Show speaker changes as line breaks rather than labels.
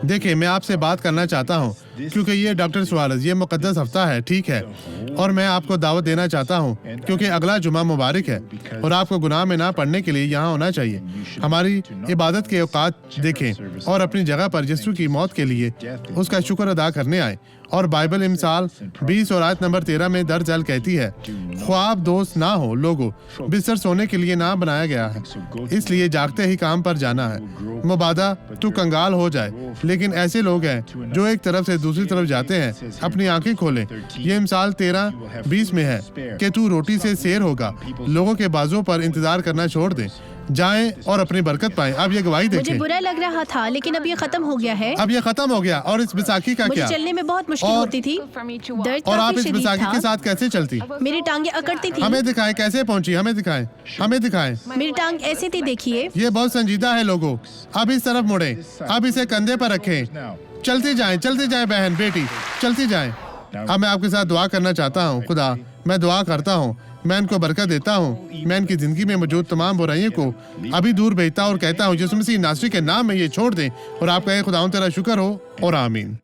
देखिए, मैं आपसे बात करना चाहता हूँ क्योंकि ये डॉक्टर सुआरेज़, ये मुक़द्दस हफ्ता है, ठीक है? और मैं आपको दावत देना चाहता हूँ क्योंकि अगला जुमा मुबारक है और आपको गुनाह में ना पड़ने के लिए यहाँ होना चाहिए। हमारी इबादत के औकात देखें और अपनी जगह पर यीशु की मौत के लिए उसका शुक्र अदा करने आए। और बाइबल इमसाल 20 और आयत नंबर 13 में दर्ज अल कहती है, ख्वाब दोस्त ना हो लोगों, बिस्तर सोने के लिए ना बनाया गया है, इसलिए जागते ही काम पर जाना है। मुबादा तू कंगाल हो जाए, लेकिन ऐसे लोग हैं जो एक तरफ से दूसरी तरफ जाते हैं, अपनी आंखें खोलें। ये इमसाल 13:20 में है कि तू रोटी से सैर होगा, लोगों के बाजुओं पर इंतजार करना छोड़ दें, जाएं और अपनी बरकत पाएं। अब ये गवाही
मुझे
देखें।
बुरा लग रहा था, लेकिन अब ये खत्म हो गया है।
अब ये खत्म हो गया। और इस बैसाखी का
मुझे
क्या?
चलने में बहुत मुश्किल
और-
होती थी, दर्द
और आप
काफी
इस
शदीद
बैसाखी के
था।
साथ कैसे चलती?
मेरी टांगे अकड़ती थी।
हमें दिखाएं कैसे पहुंची, हमें दिखाएं, हमें दिखाएं।
मेरी टांग ऐसे थी, देखिए।
ये बहुत संजीदा है लोगों। अब इस तरफ मुड़े, अब इसे कंधे पर रखें, चलती जाएं बहन बेटी, चलती जाएं। अब मैं आपके साथ दुआ करना चाहता हूँ। खुदा, मैं दुआ करता हूँ, मैं इनको बरकत देता हूँ, मैं इनकी जिंदगी में मौजूद तमाम बुराइयों को अभी दूर भेजता हूँ और कहता हूँ यीशु मसीह नासरी के नाम में ये छोड़ दें। और आप कहें खुदावंद तेरा शुक्र हो और आमीन।